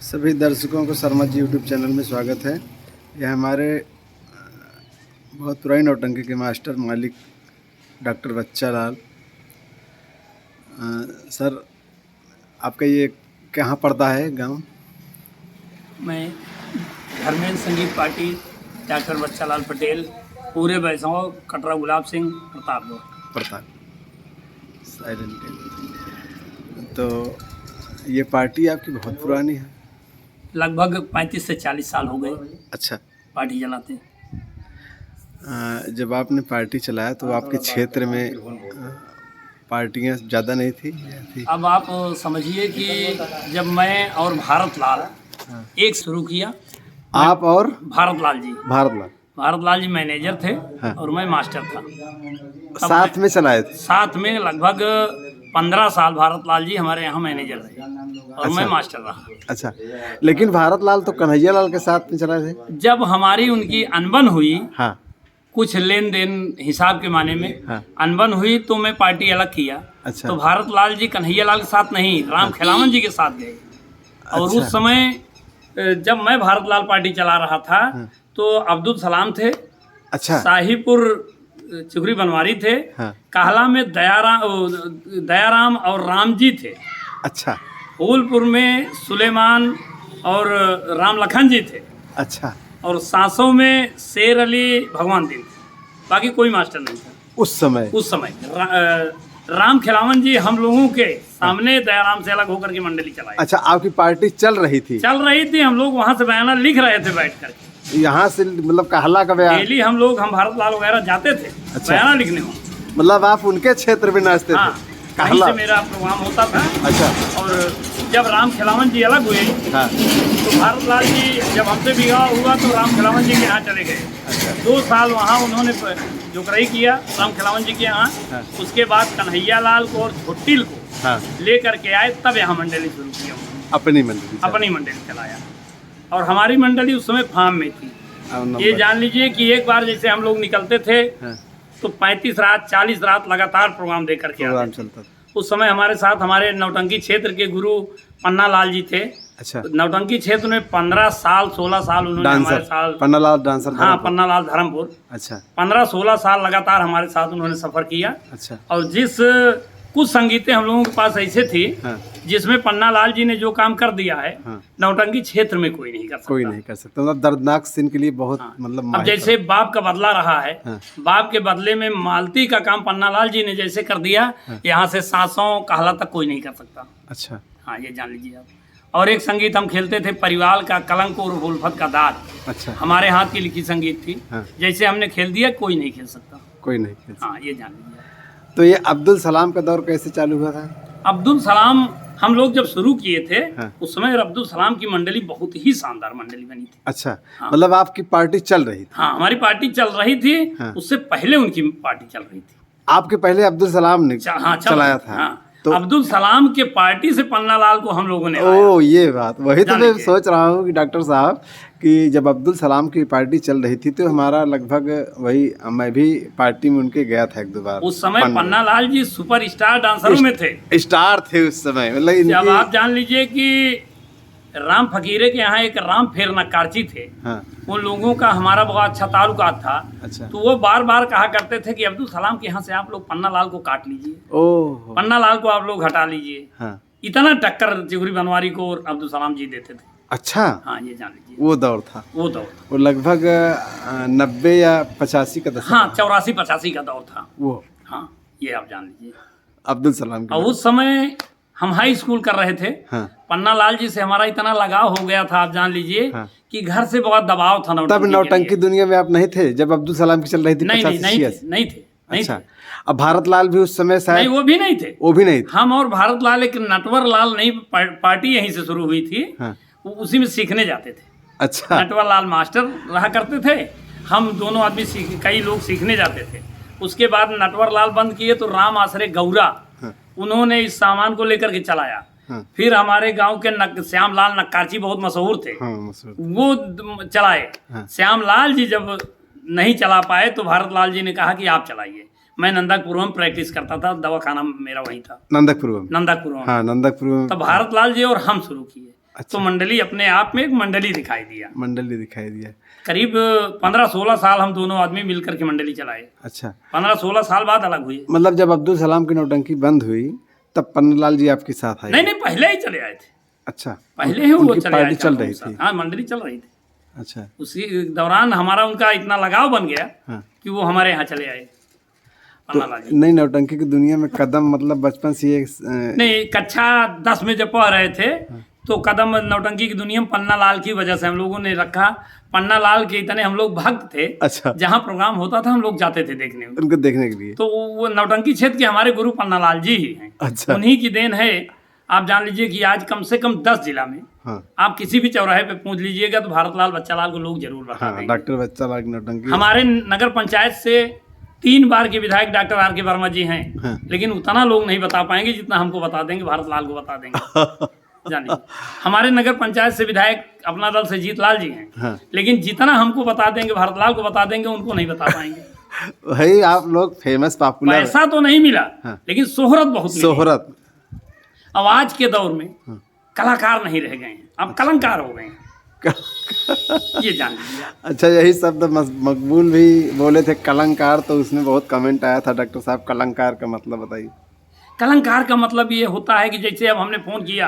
सभी दर्शकों को शर्मा जी यूट्यूब चैनल में स्वागत है। यह हमारे बहुत पुरानी नौटंकी के मास्टर मालिक डॉक्टर बच्चा लाल। सर, आपका ये कहाँ पड़ता है गांव? मैं धर्मेंद्र संगीत पार्टी डॉक्टर बच्चा लाल पटेल, पूरे वैष्णव, कटरा गुलाब सिंह, प्रतापगढ़। प्रताप साइलेंट। तो ये पार्टी आपकी बहुत पुरानी है? लगभग 35 से 40 साल हो गए अच्छा। पार्टी चलाते। जब आपने पार्टी चलाया तो आपके क्षेत्र में पार्टियां ज़्यादा नहीं थी? अब आप समझिए कि जब मैं और भारत लाल एक शुरू किया। आप और भारत लाल जी मैनेजर थे। हाँ। और मैं मास्टर था। साथ में चलाए थे? साथ में लगभग 15 साल भारत लाल जी हमारे यहाँ मैनेजर रहे और अच्छा। मैं मास्टर रहा। अच्छा, लेकिन भारत लाल तो कन्हैया लाल के साथ में चलाए थे? जब हमारी उनकी अनबन हुई, हाँ। कुछ लेन देन हिसाब के माने में हाँ। अनबन हुई तो मैं पार्टी अलग किया। अच्छा। तो भारत लाल जी कन्हैया लाल के साथ नहीं, राम खिलावन जी के साथ गए। और अच्छा। उस समय जब मैं भारत लाल पार्टी चला रहा था तो अब्दुल सलाम थे। अच्छा। शाहीपुर चुगरी बनवारी थे। हाँ। काहला में दयाराम और राम जी थे। अच्छा। फूलपुर में सुलेमान और राम लखन जी थे। अच्छा। और सांसों में शेर अली भगवान दिन थे। बाकी कोई मास्टर नहीं था उस समय? राम खिलावन जी हम लोगों के सामने दयाराम से अलग होकर के मंडली चलाई। अच्छा, आपकी पार्टी चल रही थी? हम लोग वहाँ से बयाना लिख रहे थे बैठ करके। यहाँ से मतलब कहला का बयान? डेली हम भारत लाल वगैरह जाते थे। अच्छा। बयाना लिखने में। मतलब आप उनके क्षेत्र में नाचते थे? हाँ, कहीं से मेरा प्रोग्राम होता था। अच्छा। और जब राम खिलावन जी अलग हुए हाँ। तो भारत लाल जी जब हमसे बिगाव हुआ तो राम खिलावन जी के यहाँ चले गए। अच्छा। 2 साल वहाँ उन्होंने जोकराई किया राम खिलावन जी के यहाँ। हाँ। उसके बाद कन्हैया लाल को और झुट्टिल को हाँ। लेकर के आए, तब यहाँ मंडली शुरू की। अपनी मंडली चलाया। और हमारी मंडली उस समय फार्म में थी। ये जान लीजिए कि एक बार जैसे हम लोग निकलते थे तो 35 रात 40 रात लगातार प्रोग्राम दे करके आते चलता था। उस समय हमारे साथ हमारे नौटंकी क्षेत्र के गुरु पन्ना लाल जी थे। अच्छा। नौटंकी क्षेत्र में 15 साल 16 साल उन्होंने हमारे साथ। पन्ना लाल डांसर? हाँ, पन्ना लाल धर्मपुर। अच्छा। 15-16 साल लगातार हमारे साथ उन्होंने सफर किया। अच्छा। और कुछ संगीतें हम लोगों के पास ऐसे थी जिसमें पन्ना लाल जी ने जो काम कर दिया है नौटंकी क्षेत्र में कोई नहीं कर सकता। मतलब दर्दनाक सीन के लिए बहुत मतलब अब जैसे बाप का बदला रहा है। बाप के बदले में मालती का काम पन्ना लाल जी ने जैसे कर दिया, यहाँ से सांसों कहला तक कोई नहीं कर सकता। अच्छा। हाँ, ये जान लीजिए आप। और एक संगीत हम खेलते थे परिवार का कलंक और उल्फत का दाग। अच्छा। हमारे हाथ की लिखी संगीत थी। जैसे हमने खेल दिया, कोई नहीं खेल सकता। हाँ, ये जान लीजिए। तो ये अब्दुल सलाम का दौर कैसे चालू हुआ था? अब्दुल सलाम हम लोग जब शुरू किए थे उस समय अब्दुल सलाम की मंडली बहुत ही शानदार मंडली बनी थी। अच्छा। मतलब आपकी पार्टी चल रही थी? हाँ, हमारी पार्टी चल रही थी। उससे पहले उनकी पार्टी चल रही थी। आपके पहले अब्दुल सलाम ने चलाया था? तो अब्दुल सलाम के पार्टी से पन्ना लाल को हम लोगों ने ये बात वही तो मैं सोच रहा हूँ कि डॉक्टर साहब कि जब अब्दुल सलाम की पार्टी चल रही थी तो हमारा लगभग वही, मैं भी पार्टी में उनके गया था 1-2 बार। उस समय पन्ना लाल जी सुपर स्टार डांसरों में थे। स्टार थे उस समय। मतलब जब आप जान लीजिए कि राम फकीरे के यहाँ एक राम फेर नक्काची थे। उन लोगों का हमारा बहुत अच्छा ताल्लुकात था। अच्छा। तो वो बार बार कहा करते थे कि अब्दुल सलाम के यहाँ से आप लोग पन्ना लाल को काट लीजिए, पन्ना लाल को आप लोग हटा लीजिए। इतना टक्कर चिगुरी बनवारी को और अब्दुल सलाम जी देते थे। अच्छा। हाँ, ये जान लीजिए। वो दौर था। वो लगभग 90 या 85 का दशक। हाँ, 84-85 का दौर था वो। हाँ, ये आप जान लीजिए अब्दुल सलाम। और उस समय हम हाई स्कूल कर रहे थे। पन्ना लाल जी से हमारा इतना लगाव हो गया था, आप जान लीजिए कि घर से बहुत दबाव था। तब नौटंकी दुनिया में आप नहीं थे जब अब्दुल सलाम की चल रही थी? नहीं थे। अच्छा। अब भारत लाल भी उस समय शायद? नहीं, वो भी नहीं थे। हम और भारत लाल, एक नटवर लाल नई पार्टी यहीं से शुरू हुई थी। उसी में सीखने जाते थे। अच्छा। नटवर लाल मास्टर रहा करते थे, हम दोनों आदमी कई लोग सीखने जाते थे। उसके बाद नटवर लाल बंद किए तो राम आसरे गौरा उन्होंने इस सामान को लेकर के चलाया। फिर हमारे गांव के श्याम लाल नक्काची बहुत मशहूर थे। वो चलाए। श्याम लाल जी जब नहीं चला पाए तो भारत लाल जी ने कहा कि आप चलाइए। मैं नंदकपुर में प्रैक्टिस करता था, दवाखाना मेरा वहीं था। नंदकपुर में। हाँ, नंदकपुर में। तो भारत लाल जी और हम शुरू किए। तो मंडली अपने आप में एक मंडली दिखाई दिया। मंडली दिखाई दिया। करीब 15-16 साल हम दोनों आदमी मिलकर के मंडली चलाए। अच्छा, 15-16 साल बाद अलग हुए। मतलब जब अब्दुल सलाम की नौटंकी बंद हुई तब पन्नालाल जी आपके साथ आए? नहीं, पहले ही चले आए थे। अच्छा, पहले ही वो चले पार्टी चल रही थी? हाँ, मंडली चल रही थी। अच्छा, उसी दौरान हमारा उनका इतना लगाव बन गया हाँ, कि वो हमारे यहाँ चले आए। तो नहीं, नौटंकी की दुनिया में कदम मतलब बचपन से ये नहीं, कक्षा 10 में जब पढ़ रहे थे तो कदम नौटंकी की दुनिया में पन्ना लाल की वजह से हम लोगों ने रखा। पन्ना लाल के इतने हम लोग भक्त थे। अच्छा, जहाँ प्रोग्राम होता था हम लोग जाते थे देखने, उनको देखने के लिए। तो वो नौटंकी क्षेत्र के हमारे गुरु पन्ना लाल जी ही हैं। अच्छा, उन्हीं की देन है। आप जान लीजिए कि आज कम से कम 10 जिला में आप किसी भी चौराहे पे पूछ लीजिएगा तो भारत लाल बच्चा लाल को लोग जरूर बता देंगे। डॉक्टर बच्चा लाल की नौटंकी। हमारे नगर पंचायत से 3 बार के विधायक डॉक्टर R.K. वर्मा जी हैं। लेकिन उतना लोग नहीं बता पाएंगे जितना हमको बता देंगे, भारत लाल को बता देंगे। जानिए, हमारे नगर पंचायत से विधायक अपना दल से जीत लाल जी हैं। लेकिन जितना हमको बता देंगे, भारत लाल को बता देंगे, उनको नहीं बता पाएंगे। भाई आप लोग फेमस, पॉपुलर। पैसा तो नहीं मिला लेकिन शोहरत बहुत मिली। शोहरत। अब आज के दौर में कलाकार नहीं रह गए हैं, अब कलंकार हो गए हैं। ये जान लीजिए। अच्छा, यही शब्द मकबूल भी बोले थे, कलंकार, तो उसमें बहुत कमेंट आया था। डॉक्टर साहब, कलंकार का मतलब बताइए। कलंकार का मतलब ये होता है कि जैसे अब हमने फोन किया,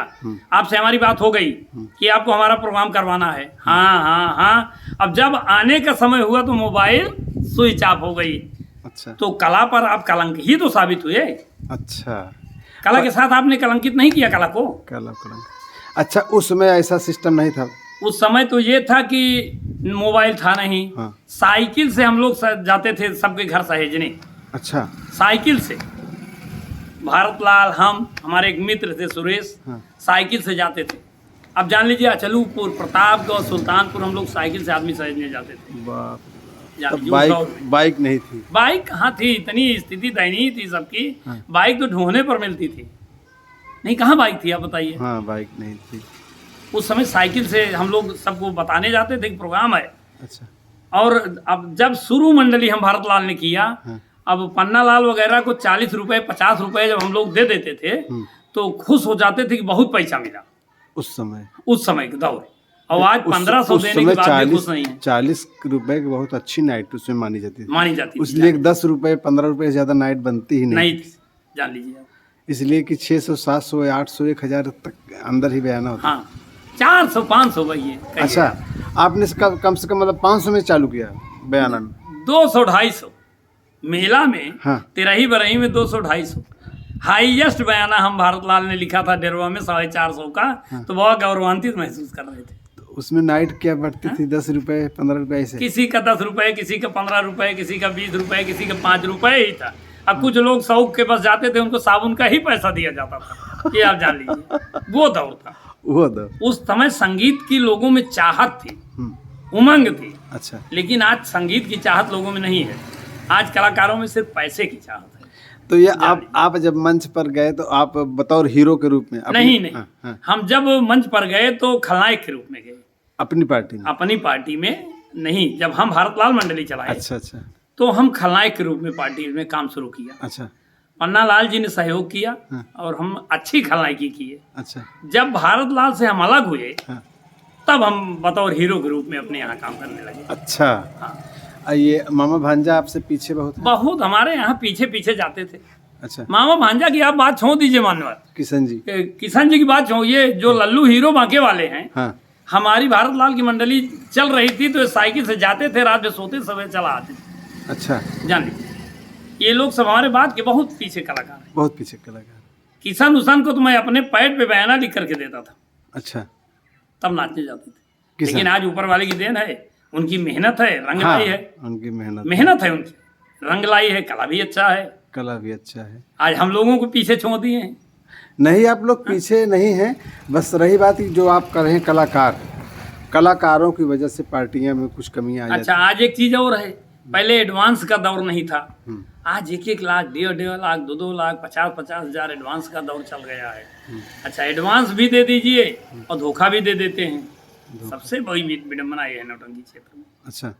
आपसे हमारी बात हो गई कि आपको हमारा प्रोग्राम करवाना है। हाँ हाँ हाँ, अब जब आने का समय हुआ तो मोबाइल स्विच ऑफ हो गई। अच्छा, तो कला पर आप कलंक ही तो साबित हुए। अच्छा, कला के साथ आपने कलंकित नहीं किया कला को। कलंक। अच्छा, उस समय ऐसा सिस्टम नहीं था? उस समय तो ये था कि मोबाइल था नहीं। साइकिल से हम लोग जाते थे सबके घर सहेजने। अच्छा, साइकिल से भारत लाल, हमारे एक मित्र थे सुरेश, साइकिल से जाते थे। अब जान लीजिए, अचलूपुर, प्रतापगढ़, सुल्तानपुर हम लोग साइकिल से आदमी सहेजने जाते थे। बाइक नहीं थी? बाइक कहाँ थी, इतनी स्थिति दयनीय थी सबकी। बाइक तो ढूंढने पर मिलती थी, नहीं कहाँ बाइक थी, आप बताइए। हाँ, बाइक नहीं थी उस समय। साइकिल से हम लोग सबको बताने जाते थे कि प्रोग्राम है। अच्छा, और अब जब शुरू मंडली हम भारत लाल ने किया, अब पन्ना लाल वगैरह को 40 रुपए 50 रुपए जब हम लोग दे देते थे तो खुश हो जाते थे कि बहुत पैसा मिला उस समय के दौर। और आज 1500 देने के बाद भी खुश नहीं है। 40 रुपए की बहुत अच्छी नाइट उसमें मानी जाती थी। इसलिए 10 रुपए 15 रुपए से ज्यादा नाइट बनती ही नहीं थी, जान लीजिए। इसलिए कि 600 700 800 1000 तक अंदर ही बयाना होता। हाँ, 400 500 वही है। अच्छा, आपने कम से कम मतलब 500 में चालू किया बयाना? 200 250 मेला में। तेरही बरही में 200 250 हाईएस्ट बयाना हम भारत लाल ने लिखा था डेरवा में 450 का। तो बहुत गौरवान्वित महसूस कर रहे थे। तो उसमें नाइट क्या बढ़ती थी? 10 रुपए 15 रुपए ऐसे? किसी का 10 रुपए, किसी का 15 रुपए, किसी का 20 रुपए, किसी का 5 रुपए ही था। अब कुछ लोग शौक के पास जाते थे, उनको साबुन का ही पैसा दिया जाता था। ये आप जान लीजिए, वो दौर था। वो दौर। उस समय संगीत की लोगों में चाहत थी, उमंग थी। अच्छा, लेकिन आज संगीत की चाहत लोगों में नहीं है। आज कलाकारों में सिर्फ पैसे की चाहत है। तो ये आप जब मंच पर गए तो आप बतौर हीरो के रूप में? नहीं, हम जब मंच पर गए तो खलनायक के रूप में गए। अपनी पार्टी में? अपनी पार्टी में नहीं, जब हम भारत लाल मंडली चलाए। अच्छा, तो हम खलनायक के रूप में पार्टी में काम शुरू किया। अच्छा, पन्ना लाल जी ने सहयोग किया और हम अच्छी खलनायकी किए। अच्छा, जब भारत लाल से हम अलग हुए तब हम बतौर हीरो के रूप में अपने यहाँ काम करने लगे। अच्छा, ये मामा भांजा आपसे पीछे बहुत हमारे यहाँ पीछे जाते थे। अच्छा, मामा भांजा की आप बात छोड़ दीजिए, मानवर किशन जी की बात छोड़िए। जो लल्लू हीरो बांके वाले हैं, हमारी भारत लाल की मंडली चल रही थी तो साइकिल से जाते थे, रात में सोते सवेरे चला आते थे। अच्छा, जान लीजिए, ये लोग सब हमारे बात के बहुत पीछे कलाकार हैं। बहुत पीछे कलाकार। किशन उसन को तो मैं अपने पैड पे बयाना लिख करके देता था। अच्छा, तब नाचने जाते थे। लेकिन आज ऊपर वाले की देन है, उनकी मेहनत है, रंगलाई है। उनकी मेहनत है, उनकी रंगलाई है, कला भी अच्छा है। आज हम लोगों को पीछे छोड़ दिए हैं। नहीं, आप लोग पीछे नहीं हैं। बस रही बात की जो आप कर रहे हैं, कलाकारों की वजह से पार्टियां में कुछ कमियां आ जाती। अच्छा, आज एक चीज और है, पहले एडवांस का दौर नहीं था। आज 1-1 लाख, 1.5 लाख, 2-2 लाख, 50-50 हजार एडवांस का दौर चल गया है। अच्छा, एडवांस भी दे दीजिए और धोखा भी दे देते हैं। सबसे बड़ी विडम्बना ये है नौटंकी क्षेत्र में। अच्छा,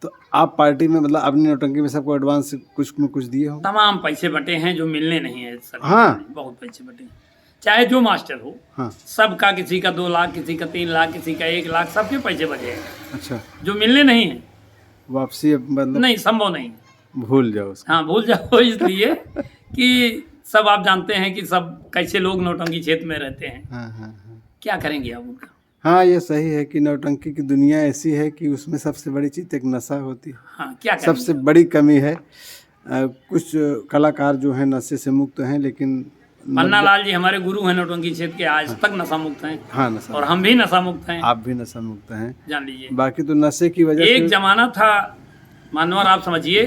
तो आप पार्टी में मतलब अपनी नौटंकी में सबको एडवांस कुछ दिए हो? तमाम पैसे बटे हैं जो मिलने नहीं है सर। हाँ, बहुत पैसे बटे। चाहे जो मास्टर हो, हाँ। सबका किसी का 2 लाख, किसी का 3 लाख, किसी का 1 लाख, सबके पैसे बचे हैं। अच्छा, जो मिलने नहीं है, वापसी अब मतलब नहीं, संभव नहीं। भूल जाओ उसको। हाँ, भूल जाओ, इसलिए कि सब आप जानते हैं कि सब कैसे लोग नौटंकी क्षेत्र में रहते हैं। हाँ हाँ हाँ। क्या करेंगे आप उनका? हाँ, ये सही है कि नौटंकी की दुनिया ऐसी है कि उसमें सबसे बड़ी चीज़ एक नशा होती है। हाँ, क्या करेंगे? सबसे बड़ी कमी है। कुछ कलाकार जो हैं नशे से मुक्त हैं, लेकिन पन्ना लाल जी हमारे गुरु हैं नौटंकी क्षेत्र के, आज तक नशा मुक्त हैं। हाँ, नशा, और हम भी नशा मुक्त हैं, आप भी नशा मुक्त हैं, जान लीजिए। बाकी तो नशे की वजह एक से जमाना था मानवर, आप समझिए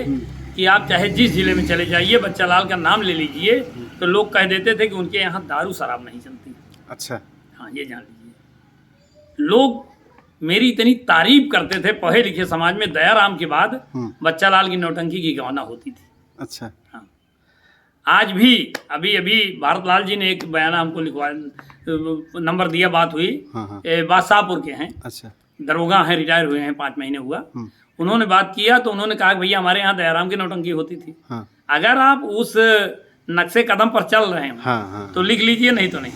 कि आप चाहे जिस जिले में चले जाइए, बच्चा लाल का नाम ले लीजिए, तो लोग कह देते थे कि उनके यहाँ दारू शराब नहीं चलती। अच्छा, हाँ, ये जान लीजिए। लोग मेरी इतनी तारीफ करते थे, पढ़े लिखे समाज में दयाराम के बाद बच्चा लाल की नौटंकी की गवाना होती थी। अच्छा, हाँ, आज भी अभी अभी भारत लाल जी ने एक बयान हमको लिखवाया, नंबर दिया, बात हुई। हाँ हाँ, बादशाहपुर के हैं, अच्छा, दरोगा हैं, रिटायर हुए हैं, 5 महीने हुआ। उन्होंने बात किया तो उन्होंने कहा कि भैया हमारे यहाँ दयाराम की नौटंकी होती थी। हाँ अगर आप उस नक्शे कदम पर चल रहे हैं हाँ हाँ, तो लिख लीजिए, नहीं तो नहीं।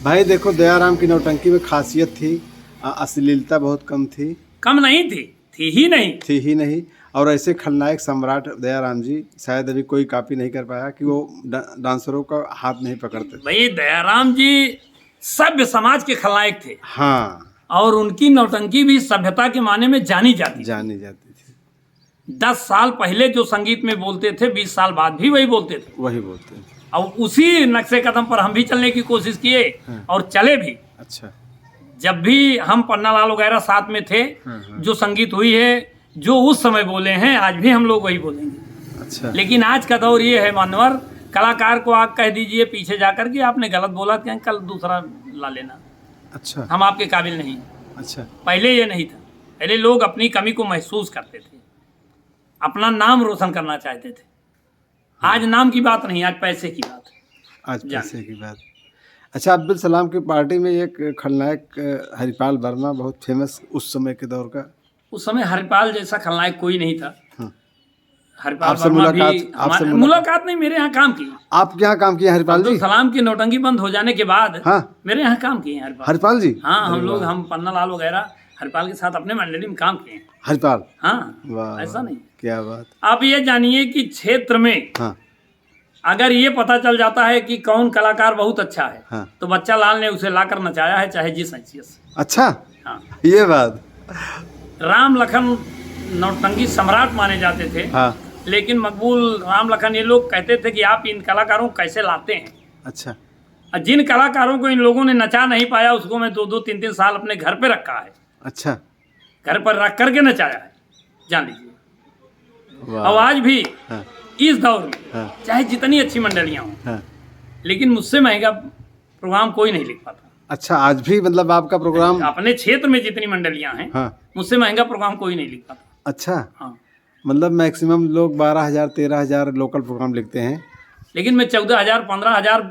भाई देखो, दयाराम की नौटंकी में खासियत थी, अश्लीलता बहुत कम थी। कम नहीं थी ही नहीं। थी ही नहीं। और ऐसे खलनायक सम्राट दयाराम जी शायद अभी कोई कॉपी नहीं कर पाया कि वो डांसरों का हाथ नहीं पकड़ते। भाई दयाराम जी सभ्य समाज के खलनायक थे। हाँ, और उनकी नौटंकी भी सभ्यता के माने में जानी जाती थी। 10 साल पहले जो संगीत में बोलते थे, 20 साल बाद भी वही बोलते थे। वही बोलते हैं। और उसी नक्शे कदम पर हम भी चलने की कोशिश किए और चले भी। अच्छा, जब भी हम पन्ना लाल वगैरह साथ में थे, जो संगीत हुई है, जो उस समय बोले हैं, आज भी हम लोग वही बोलेंगे। अच्छा, लेकिन आज का दौर ये है मानवर, कलाकार को आप कह दीजिए पीछे जाकर कि आपने गलत बोला, क्या कल दूसरा ला लेना। अच्छा, हम आपके काबिल नहीं। अच्छा, पहले ये नहीं था। पहले लोग अपनी कमी को महसूस करते थे, अपना नाम रोशन करना चाहते थे। आज नाम की बात नहीं, आज पैसे की बात है। आज पैसे की बात। अच्छा, अब्दुल सलाम की पार्टी में एक खलनायक हरिपाल वर्मा बहुत फेमस उस समय के दौर का। उस समय हरिपाल जैसा खलनायक कोई नहीं था। हरिपाल आपसे वर्मा भी मुलाकात नहीं, मेरे यहाँ काम की। आपके यहाँ काम किया हरिपाल जी? अब्दुल सलाम की नौटंकी बंद हो जाने के बाद हाँ, मेरे यहाँ काम किए हैं हरिपाल जी। हाँ, हम पन्ना लाल वगैरह हरिपाल के साथ अपने मंडली में काम किए हैं। हरिपाल? हाँ, वाह, ऐसा नहीं। क्या बात। आप ये जानिए कि क्षेत्र में हाँ, अगर ये पता चल जाता है कि कौन कलाकार बहुत अच्छा है, हाँ, तो बच्चा लाल ने उसे लाकर नचाया है, चाहे जिस हैसियत से। अच्छा, हाँ, ये बात। राम लखन नौटंकी सम्राट माने जाते थे। हाँ, लेकिन मकबूल राम लखन ये लोग कहते थे कि आप इन कलाकारों को कैसे लाते हैं। अच्छा, और जिन कलाकारों को इन लोगों ने नचा नहीं पाया, उसको मैं 2-2, 3-3 साल अपने घर पे रखा है। अच्छा, घर पर रख करके नचाया है, जान लीजिए। और आज भी हाँ, इस दौर में हाँ, चाहे जितनी अच्छी मंडलियां हों, हाँ, लेकिन मुझसे महंगा प्रोग्राम कोई नहीं लिख पाता। अच्छा, आज भी मतलब आपका प्रोग्राम अपने क्षेत्र में जितनी मंडलियां हैं, हाँ, मुझसे महंगा प्रोग्राम कोई नहीं लिख पाता। अच्छा, हाँ, मतलब मैक्सिमम लोग 12,000 13,000 लोकल प्रोग्राम लिखते हैं, लेकिन मैं 14,000 15,000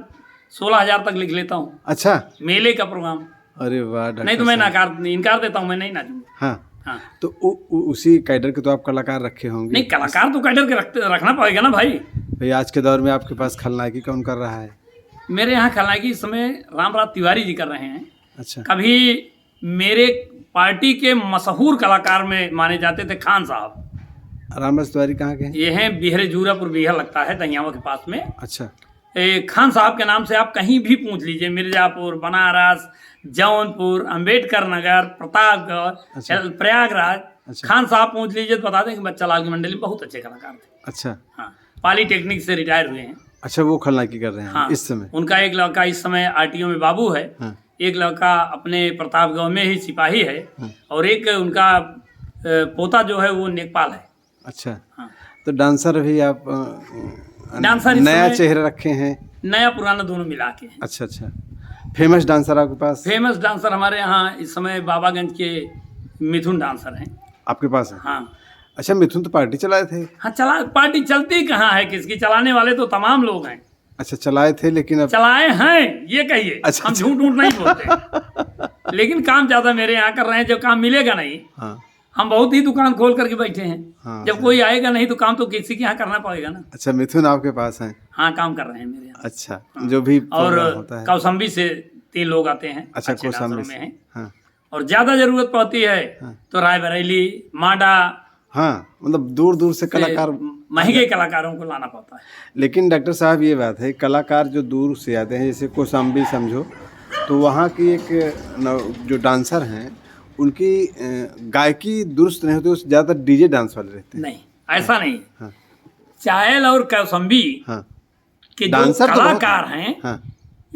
16,000 तक लिख लेता हूँ। अच्छा, मेले का प्रोग्राम। अरे वाह डॉक्टर नहीं तो मैं साहब। इनकार देता हूँ, मैं नहीं नाचूंगा। हाँ, हाँ, तो उसी कैडर के तो आप कलाकार रखे होंगे। नहीं, कलाकार तो कैडर के रखना पड़ेगा ना भाई। भाई आज के दौर में आपके पास खलनायकी कौन कर रहा है? मेरे यहाँ खलनायकी इस समय रामराज तिवारी जी कर रहे हैं। अच्छा, कभी मेरे पार्टी के मशहूर कलाकार में माने जाते थे खान साहब। रामराज तिवारी कहाँ के हैं? ये हैं बिहरे जूरापुर, बिहर लगता है, दहियावा के पास में। अच्छा, खान साहब के नाम से आप कहीं भी पूछ लीजिए, मिर्जापुर, बनारस, जौनपुर, अंबेडकर नगर, प्रतापगढ़, अच्छा, प्रयागराज, अच्छा, खान साहब पूछ लीजिए तो बता दें कि बच्चा लाल की मंडली में बहुत अच्छे कलाकार थे। अच्छा, हाँ, पॉलीटेक्निक से रिटायर हुए हैं। अच्छा, वो खलनायकी कर रहे हैं हाँ, इस समय? उनका एक लड़का इस समय आरटीओ में बाबू है। हाँ, एक लड़का अपने प्रतापगढ़ में ही सिपाही है। हाँ, और एक उनका पोता जो है वो नेपाल है। अच्छा, हाँ, तो डांसर भी आप डांसर इस नया समय चेहरा रखे हैं? नया पुराना दोनों मिला के हैं। अच्छा, अच्छा, फेमस डांसर आपके पास? फेमस डांसर हमारे यहाँ इस समय बाबागंज के मिथुन डांसर हैं। आपके पास है? हाँ, अच्छा, मिथुन तो पार्टी चलाए थे? हाँ, पार्टी चलती कहाँ है किसकी, चलाने वाले तो तमाम लोग हैं। अच्छा, चलाए थे लेकिन अब चलाए हैं ये कहिए। अच्छा, हम झूठ नहीं बोलते। लेकिन काम ज्यादा मेरे यहाँ कर रहे हैं, जो काम मिलेगा नहीं। हाँ, हम बहुत ही दुकान खोल करके बैठे हैं। हाँ, जब कोई आएगा नहीं तो काम तो किसी के यहाँ करना पड़ेगा ना। अच्छा, मिथुन आपके पास है? हाँ, काम कर रहे हैं मेरे यहाँ। अच्छा, जो भी और होता है। कौसंबी से 3 लोग आते हैं। अच्छा, अच्छे कौशाम्बी डांसरों में हैं। हाँ। और ज्यादा जरूरत पड़ती है तो रायबरेली, माडा, हाँ, मतलब दूर दूर से कलाकार, महंगे कलाकारों को लाना पड़ता है। लेकिन डॉक्टर साहब ये बात है, कलाकार जो दूर से आते हैं, जैसे कौशाम्बी समझो, तो वहाँ की एक जो डांसर हैं उनकी गायकी दुरुस्त नहीं होती, ज़्यादातर डीजे डांस वाले रहते हैं। नहीं, ऐसा नहीं है। हाँ। चायल और कौशाम्बी हाँ, के जो डांसर तो कलाकार हैं, हाँ,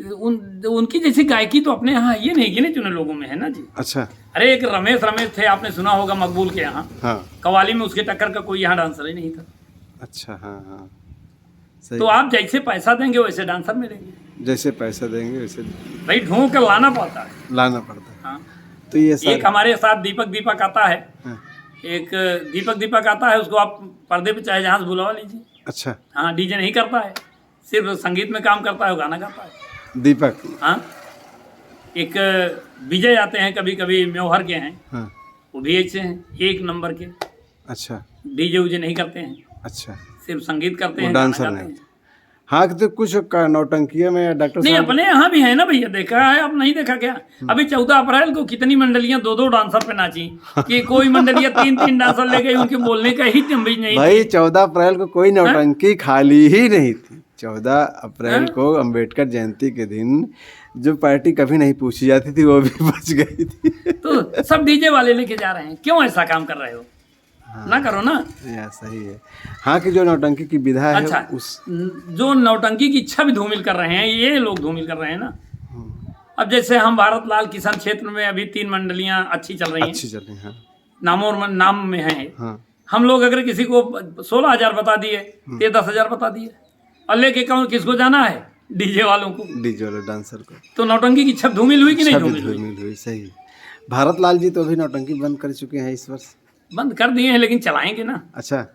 उनकी जैसी गायकी तो अपने यहाँ ये नहीं गिने चुने लोगों में है ना जी। अच्छा, अरे एक रमेश थे, आपने सुना होगा, मकबूल के यहाँ। हाँ, कव्वाली में उसके टक्कर का कोई यहाँ डांसर ही नहीं था। अच्छा, हाँ हाँ, सही। तो आप जैसे पैसा देंगे वैसे डांसर मिलेंगे। जैसे पैसा देंगे वैसे भाई ढूंढ कर लाना पड़ता है। लाना पड़ता है। हाँ। तो ये एक हमारे साथ दीपक आता है। हाँ। एक दीपक आता है, उसको आप पर्दे पे चाहे जहाँ से बुलवा लीजिए। अच्छा, हाँ, डीजे नहीं करता है, सिर्फ संगीत में काम करता है, गाना गाता है। दीपक। हाँ। एक विजय आते हैं, कभी कभी म्योहर के हैं। हाँ। वो भी ऐसे हैं, 1 नंबर के। अच्छा, डीजे उजे नहीं करते हैं, अच्छा, सिर्फ संगीत करते वो हैं, डांसर गाना गाते नहीं। हैं। हाँ, तो कुछ नौटंकिया में डॉक्टर नहीं, साहब अपने यहाँ भी है ना भैया, देखा है आप, नहीं देखा क्या? अभी 14 अप्रैल को कितनी मंडलियां 2-2 डांसर पे नाची कि कोई मंडलियां 3-3 डांसर ले गई, उनके बोलने का ही तमीज नहीं। भाई 14 अप्रैल को कोई नौटंकी खाली ही नहीं थी। 14 अप्रैल को अम्बेडकर जयंती के दिन जो पार्टी कभी नहीं पूछी जाती थी वो भी बच गई थी। तो सब डीजे वाले लेके जा रहे हैं, क्यों ऐसा काम कर रहे हो? हाँ, ना करो ना। या सही है। हाँ, कि जो नौटंकी की विधा है अच्छा, जो नौटंकी की इच्छा भी धूमिल कर रहे हैं, ये लोग धूमिल कर रहे हैं ना। अब जैसे हम भारत लाल किसान क्षेत्र में अभी 3 मंडलियां अच्छी चल रही हैं, अच्छी चल रही हैं। नाम में है। हाँ। हम लोग अगर किसी को 16,000 बता दिए, ये 10,000 बता दिए, और लेके किसको जाना है? डीजे वालों को, डीजे वाले डांसर को। तो नौटंकी की छप धूमिल हुई कि नहीं धूमिल हुई? सही। भारत लाल जी तो अभी नौटंकी बंद कर चुके हैं इस वर्ष। बंद कर दिए हैं, लेकिन चलाएंगे ना। अच्छा।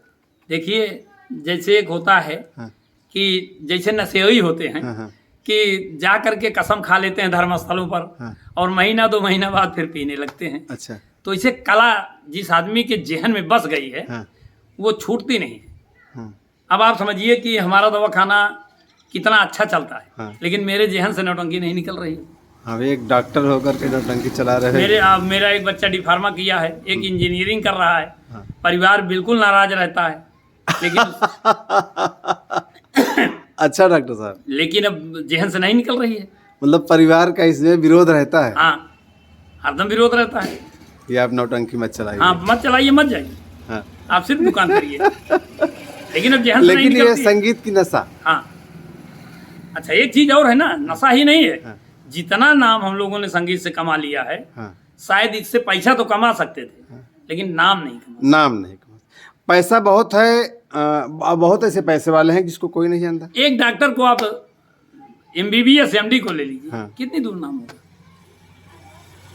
देखिए, जैसे एक होता है कि जैसे नशेड़ी होते हैं कि जा करके कसम खा लेते हैं धर्मस्थलों पर, और महीना 2 महीना बाद फिर पीने लगते हैं। अच्छा। तो इसे कला जिस आदमी के जेहन में बस गई है वो छूटती नहीं है। अब आप समझिए कि हमारा दवाखाना कितना अच्छा चलता है, लेकिन मेरे जेहन से नौटंकी नहीं निकल रही है। हाँ, एक डॉक्टर होकर के नौटंकी चला रहे हैं। मेरा एक बच्चा डी फार्मा किया है, एक इंजीनियरिंग कर रहा है, परिवार बिल्कुल नाराज रहता है, लेकिन अच्छा डॉक्टर साहब, लेकिन अब जेहन से नहीं निकल रही है। मतलब परिवार का इसमें विरोध रहता है। हाँ, हरदम विरोध रहता है। ये आप नौटंकी मत चलाइए। हाँ, मत चलाइए, मत जाइए। हाँ। आप सिर्फ दुकान करिए। लेकिन अब जेहन से नहीं लेकिन ये निकलती। संगीत की नशा। हाँ। अच्छा, एक चीज और है ना, नशा ही नहीं है। जितना नाम हम लोगों ने संगीत से कमा लिया है, शायद इससे पैसा तो कमा सकते थे, लेकिन नाम नहीं कमा। पैसा बहुत है, बहुत ऐसे पैसे वाले हैं जिसको कोई नहीं जानता। एक डॉक्टर को आप MBBS MD को ले लीजिए, कितनी दूर नाम होगा,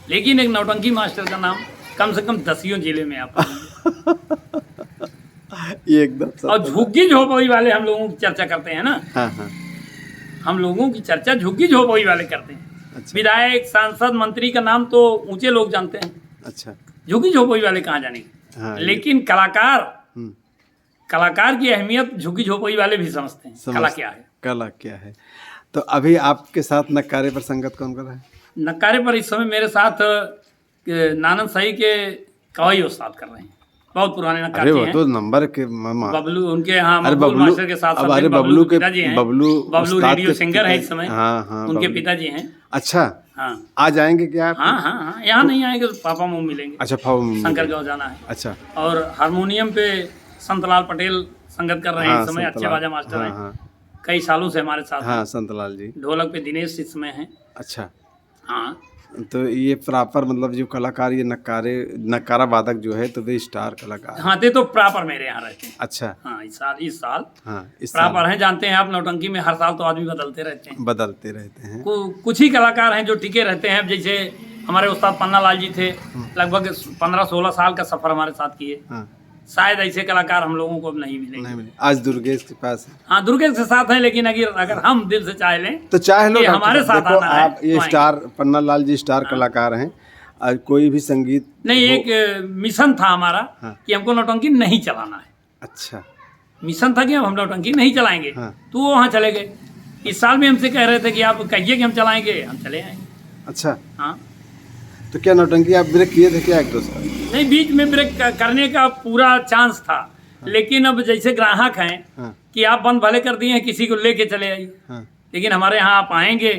लेकिन एक नौटंकी मास्टर का नाम कम से कम 10 जिले में आप ये एकदम। और झुग्गी झोपड़ी वाले हम लोगों की चर्चा करते हैं ना। हम लोगों की चर्चा झुग्गी झोपड़ी वाले करते हैं। अच्छा। विधायक, सांसद, मंत्री का नाम तो ऊंचे लोग जानते हैं। अच्छा। झुग्गी झोपड़ी वाले कहाँ जानेंगे? लेकिन कलाकार की अहमियत झुग्गी झोपड़ी वाले भी समझते हैं। कला क्या है? कला क्या है? तो अभी आपके साथ नक्कारे पर संगत कौन कर रहा है? नक्कारे पर इस समय मेरे साथ नानंद साई के कवाई उस्ताद कर रहे हैं, बहुत पुराने नक्कारे हैं। तो नंबर के बबलू उनके यहाँ मास्टर के साथ साथ बबलू के पिताजी हैं। बबलू रेडियो सिंगर है इस समय। उनके पिताजी हैं। अच्छा। हाँ, आ जाएंगे क्या आप? हाँ, यहाँ नहीं आएंगे तो पापा मुँह मिलेंगे। अच्छा, शंकर गाँव जाना है। अच्छा। और हारमोनियम पे संतलाल पटेल संगत कर रहे हैं इस समय, अच्छे बाजा मास्टर हैं, कई सालों से हमारे साथ। हाँ, संतलाल जी। ढोलक पे दिनेश इस समय हैं। अच्छा। हाँ, तो ये प्रॉपर मतलब जो कलाकार, ये नक्कारा वादक जो है, तो वे स्टार कलाकार। हाँ, ते तो प्रॉपर मेरे यहाँ रहते हैं। अच्छा। हाँ, इस साल प्रॉपर हैं। जानते हैं आप, नौटंकी में हर साल तो आदमी बदलते रहते हैं। कुछ ही कलाकार हैं जो टिके रहते हैं। जैसे हमारे उस्ताद पन्ना लाल जी थे, लगभग 15-16 साल का सफर हमारे साथ किए। शायद ऐसे कलाकार हम लोगों को अब नहीं मिलेंगे। आज दुर्गेश के पास है। हाँ, दुर्गेश के साथ हैं, लेकिन अगर हम दिल से चाह लें तो चाहे लो हमारे साथ आना है। आप ये स्टार पन्ना लाल जी स्टार कलाकार हैं। आज कोई भी संगीत नहीं, एक मिशन था हमारा कि हमको नौटंकी नहीं चलाना है। अच्छा, मिशन था कि अब हम नौटंकी नहीं चलाएंगे। हाँ। तो वो वहाँ चले गए। इस साल भी हमसे कह रहे थे कि आप कहिए कि हम चलाएंगे, हम चले आएंगे। अच्छा, हाँ। तो क्या नौटंकी आप ब्रेक किए थे क्या एक दो साल? नहीं, बीच में ब्रेक करने का पूरा चांस था। लेकिन अब जैसे ग्राहक हैं कि आप बंद भले कर दिए हैं, किसी को लेके चले आइए, लेकिन हमारे यहाँ आप आएंगे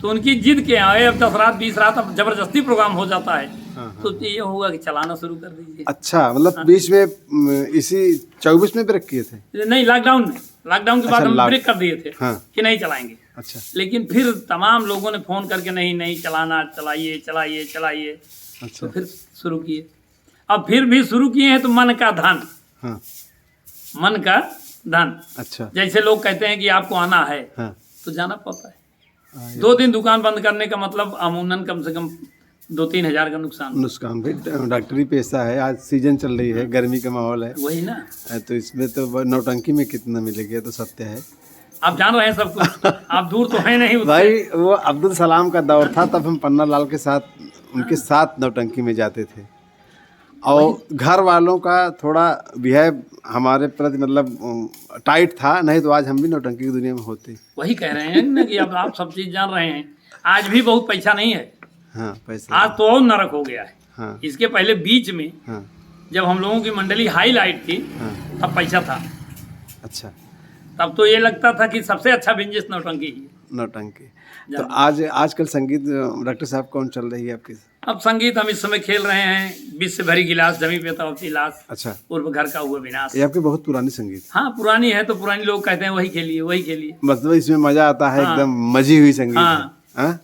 तो उनकी जिद के आए। अब 10 रात 20 रात अब जबरदस्ती प्रोग्राम हो जाता है, तो ये होगा कि चलाना शुरू कर दीजिए। अच्छा, मतलब बीच में इसी 24 में ब्रेक किए थे? नहीं, लॉकडाउन के बाद हम ब्रेक कर दिए थे कि नहीं चलाएंगे। अच्छा, लेकिन फिर तमाम लोगों ने फोन करके नहीं चलाना, चलाइए चलाइए चलाइए। अच्छा, तो फिर शुरू किए। अब फिर भी शुरू किए हैं तो मन का धन, मन का धन। अच्छा, जैसे लोग कहते हैं कि आपको आना है तो जाना पड़ता है। 2 दिन दुकान बंद करने का मतलब अमूमन कम से कम 2-3 हज़ार का नुकसान भी। डॉक्टरी पेशा है, आज सीजन चल रही है, गर्मी का माहौल है, वही ना। तो इसमें तो नौटंकी में कितना मिलेगा तो सत्य है। आप जान रहे हैं सब कुछ, आप दूर तो है नहीं भाई। वो अब्दुल सलाम का दौर था, तब हम पन्ना लाल के साथ उनके साथ नौटंकी में जाते थे, और घर वालों का थोड़ा बिहेव हमारे प्रति मतलब टाइट था, नहीं तो आज हम भी नौटंकी की दुनिया में होते। वही कह रहे हैं ना कि अब आप सब चीज जान रहे हैं। आज भी बहुत पैसा नहीं है। हाँ, पैसा आज तो और नरक हो गया है। हाँ। इसके पहले बीच में जब हम लोगों की मंडली हाईलाइट थी तब पैसा था। अच्छा, तब तो ये लगता था कि सबसे अच्छा बिजनेस नौटंकी ही है। नौटंकी। तो आजकल संगीत डॉक्टर साहब कौन चल रही है आपकी? अब संगीत हम इस समय खेल रहे हैं विश्व भरी गिलास जमी पे तवती लाश। अच्छा, पूर्व घर का हुआ विनाश। ये आपकी बहुत पुरानी संगीत? हाँ, पुरानी है तो पुरानी लोग कहते हैं वही खेलिए वही खेलिए। मतलब इसमें मजा आता है। हाँ। एकदम मजी हुई संगीत। हाँ।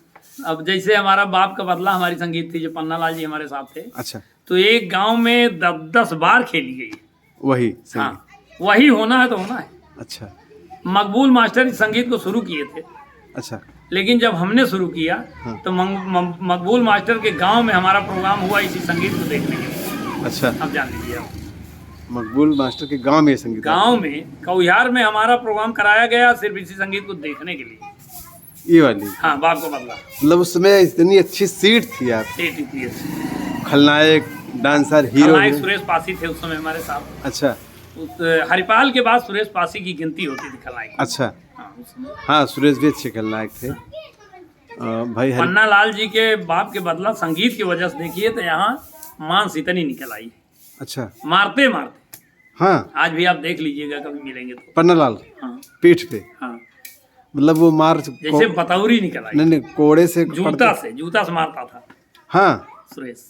अब जैसे हमारा बाप का बदला हमारी संगीत थी, जो पन्ना लाल जी हमारे साथ थे। अच्छा, तो एक गांव में 10 बार खेली गई वही। हाँ, वही होना है तो होना है। अच्छा, मकबूल मास्टर इस संगीत को शुरू किए थे। अच्छा, लेकिन जब हमने शुरू किया तो मकबूल मास्टर के गांव में हमारा प्रोग्राम हुआ इसी संगीत को देखने के लिए। अच्छा, अब जान लीजिए आप, मकबूल मास्टर के गांव में संगीत, गांव में कौहियार में हमारा प्रोग्राम कराया गया सिर्फ इसी संगीत को देखने के लिए। ये वाली? हाँ, बाप को बदला। मतलब उस समय इतनी अच्छी सीट थी आप? सीट थी अच्छी। खलनायक, डांसर, हीरो। सुरेश पासी थे उस समय हमारे साथ। अच्छा, हरिपाल के बाद सुरेश पासी की गिनती होती थी खलनायक। अच्छा, हाँ, सुरेश भी अच्छे खलनायक थे। भाई पन्ना लाल जी के बाप के बदला संगीत की वजह से देखिए तो यहाँ मांस इतनी निकल आई। अच्छा, मारते मारते। हाँ, आज भी आप देख लीजिएगा कभी मिलेंगे तो। पन्ना लाल पीठ पे। हाँ, मतलब वो मार जैसे बतौरी निकल आई। नहीं, कोड़े से, जूता से मारता था। हाँ, सुरेश,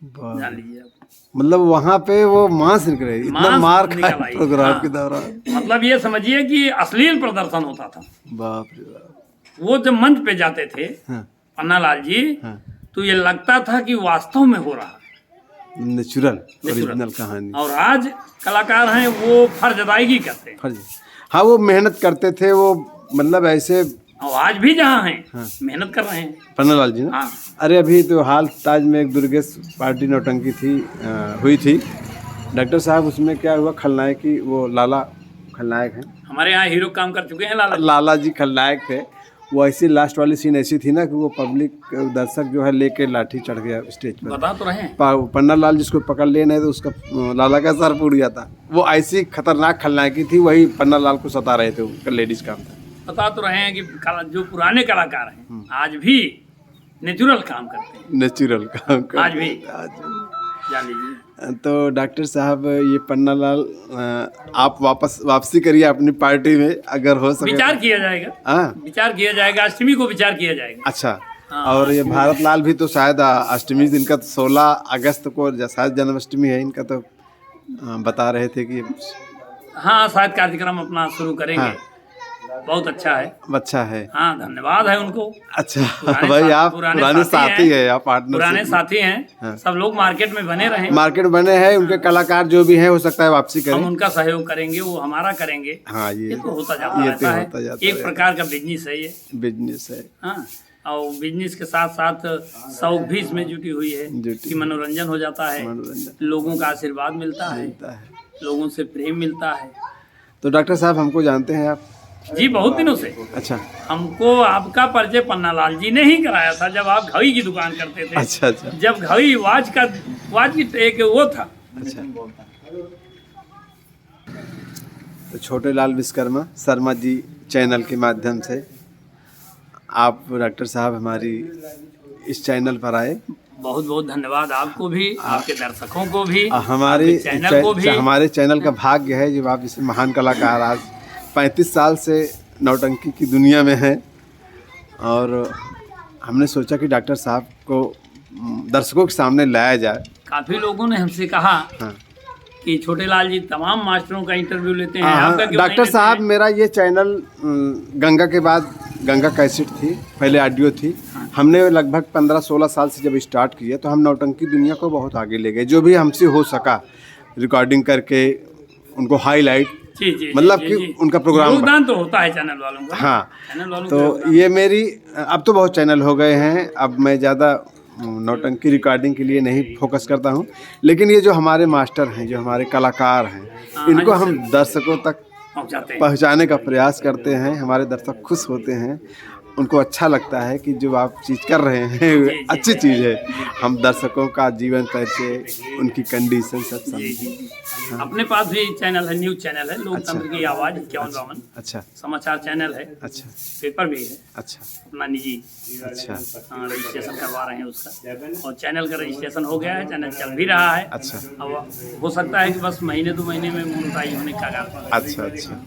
जान लीजिए आप। मतलब वहाँ पे वो मांस निकले, इतना मार खाया प्रोग्राम के दौरान। मतलब ये समझिए कि अश्लील प्रदर्शन होता था। बाप रे बाप। वो जब मंच पे जाते थे पन्ना लाल जी, तो ये लगता था कि वास्तव में हो रहा है, नेचुरल ओरिजिनल कहानी। और आज कलाकार हैं वो फर्ज अदायगी करते हैं। हाँ, वो मेहनत करते थे, वो मतलब ऐसे, और आज भी जहाँ हैं मेहनत कर रहे हैं पन्ना लाल जी ना। हाँ। अरे अभी तो हाल ताज में एक दुर्गेश पार्टी नौटंकी हुई थी डॉक्टर साहब, उसमें क्या हुआ, खलनायक की वो लाला खलनायक हैं, हमारे यहाँ हीरो काम कर चुके हैं लाला जी खलनायक थे। वो ऐसी लास्ट वाली सीन ऐसी थी ना कि वो पब्लिक दर्शक जो है लेके लाठी चढ़ गया स्टेज पर। बता तो रहे हैं, पन्ना लाल जिसको पकड़ लेना तो उसका लाला का सर फूट गया था। वो ऐसी खतरनाक खलनायकी थी, वही पन्ना लाल को सता रहे थे, वो लेडीज काम था। बता तो रहे हैं कि जो पुराने कलाकार हैं आज भी नेचुरल काम करते हैं। नेचुरल काम करते आज भी जान लीजिए। तो डॉक्टर साहब, ये पन्ना लाल आप वापसी करिए अपनी पार्टी में, अगर हो सके। विचार किया जाएगा। हाँ, विचार किया जाएगा, अष्टमी को विचार किया जाएगा। अच्छा। हाँ। और ये भारत लाल भी तो शायद अष्टमी दिन का 16 अगस्त को शायद जन्माष्टमी है इनका, तो बता रहे थे कि हाँ शायद कार्यक्रम अपना शुरू करेंगे। हाँ। बहुत अच्छा है। अच्छा है। हाँ, धन्यवाद है उनको। अच्छा भाई, आप पुराने साथी हैं, आप पार्टनर, पुराने साथी हैं। हाँ। सब लोग मार्केट में बने रहे, मार्केट बने हैं, उनके कलाकार जो भी हैं हो सकता है वापसी करें, हम उनका सहयोग करेंगे, वो हमारा करेंगे। हाँ, ये तो होता जाता है, एक प्रकार का बिजनेस है, ये बिजनेस है। हाँ, और बिजनेस के साथ साथ शौक भी इसमें जुटी हुई है कि मनोरंजन हो जाता है, लोगों का आशीर्वाद मिलता है, लोगों से प्रेम मिलता है। तो डॉक्टर साहब, हमको जानते हैं आप, जी बहुत दिनों से। अच्छा। हमको आपका परिचय पन्नालाल जी ने ही कराया था जब आप घड़ी की दुकान करते थे। अच्छा अच्छा। जब घड़ी वाच की एक वो था। अच्छा। तो छोटे लाल विश्वकर्मा शर्मा जी चैनल के माध्यम से आप डॉक्टर साहब हमारी इस चैनल पर आए। बहुत बहुत धन्यवाद आपको भी, आपके दर्शकों को भी, हमारे चैनल को भी। हमारे चैनल का भाग्य है जब आप इस महान कलाकार आज 35 साल से नौटंकी की दुनिया में हैं, और हमने सोचा कि डॉक्टर साहब को दर्शकों के सामने लाया जाए। काफ़ी लोगों ने हमसे कहा हाँ। कि छोटे लाल जी तमाम मास्टरों का इंटरव्यू लेते हैं, आपका क्यों डॉक्टर नहीं साहब लेते हैं? मेरा ये चैनल गंगा के बाद गंगा कैसेट थी, पहले ऑडियो थी। हमने लगभग 15-16 साल से जब स्टार्ट किया तो हम नौटंकी दुनिया को बहुत आगे ले गए, जो भी हमसे हो सका रिकॉर्डिंग करके उनको हाईलाइट, जी, मतलब कि जी। उनका प्रोग्राम योगदान तो होता है चैनल वालों का। हाँ। चैनल वालों तो ये मेरी, अब तो बहुत चैनल हो गए हैं, अब मैं ज़्यादा नौटंकी रिकॉर्डिंग के लिए नहीं फोकस करता हूँ, लेकिन ये जो हमारे मास्टर हैं, जो हमारे कलाकार हैं, इनको हम दर्शकों तक पहुँचाने का प्रयास करते हैं। हमारे दर्शक खुश होते हैं, उनको अच्छा लगता है कि जो आप चीज़ कर रहे हैं अच्छी चीज़ है। हम दर्शकों का जीवन परिचय, उनकी कंडीशन सब समझ। अपने पास भी चैनल है, न्यूज चैनल है, लोकतंत्र की आवाज़ 5152। अच्छा। समाचार चैनल है। अच्छा। पेपर भी है। अच्छा। अपना निजी। अच्छा। रजिस्ट्रेशन करवा रहे हैं उसका, और चैनल का रजिस्ट्रेशन हो गया है, चैनल चल भी रहा है। अच्छा। अब हो सकता है कि बस महीने 2 महीने में मोनेटाइज होने का कगार। अच्छा अच्छा।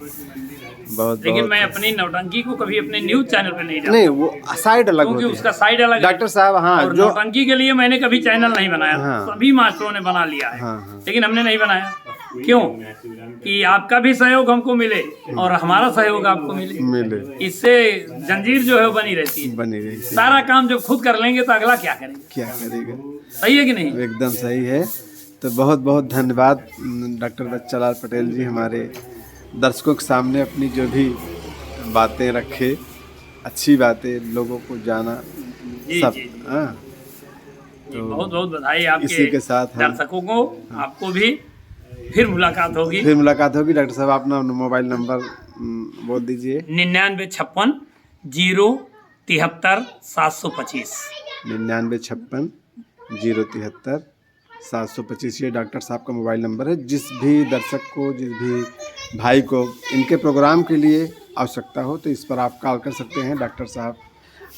बहुत लेकिन मैं अपनी नौटंकी को कभी अपने न्यूज चैनल पे नहीं डालता। नहीं, वो साइड अलग होती है, क्योंकि उसका साइड अलग है डॉक्टर साहब। हाँ, और जो नौटंकी के लिए मैंने कभी चैनल नहीं बनाया। हाँ। सभी मास्टरों ने बना लिया है। हाँ। लेकिन हमने नहीं बनाया। क्यों? कि आपका भी सहयोग हमको मिले और हमारा सहयोग आपको मिले। इससे जंजीर जो है वो बनी रहती है। सारा काम जब खुद कर लेंगे तो अगला क्या करेगा? सही है कि नहीं? एकदम सही है। तो बहुत बहुत धन्यवाद डॉक्टर बच्चालाल पटेल जी, हमारे दर्शकों के सामने अपनी जो भी बातें रखे, अच्छी बातें लोगों को जाना सब। हाँ, तो बहुत बहुत बधाई आपके इसी के साथ दर्शकों को। आपको भी फिर मुलाकात होगी। डॉक्टर साहब अपना मोबाइल नंबर बोल दीजिए। 9956 073 725। 9956 073 725 ये डॉक्टर साहब का मोबाइल नंबर है। जिस भी दर्शक को, जिस भी भाई को इनके प्रोग्राम के लिए आवश्यकता हो तो इस पर आप कॉल कर सकते हैं। डॉक्टर साहब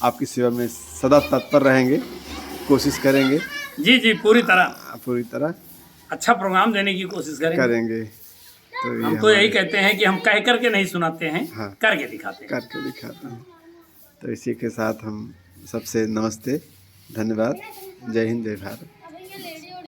आपकी सेवा में सदा तत्पर रहेंगे, कोशिश करेंगे। जी, पूरी तरह अच्छा प्रोग्राम देने की कोशिश करेंगे। तो हम तो यही कहते हैं कि हम कह करके नहीं सुनाते हैं। हाँ, करके दिखाते हैं। तो इसी के साथ हम सबसे नमस्ते, धन्यवाद, जय हिंद, जय भारत।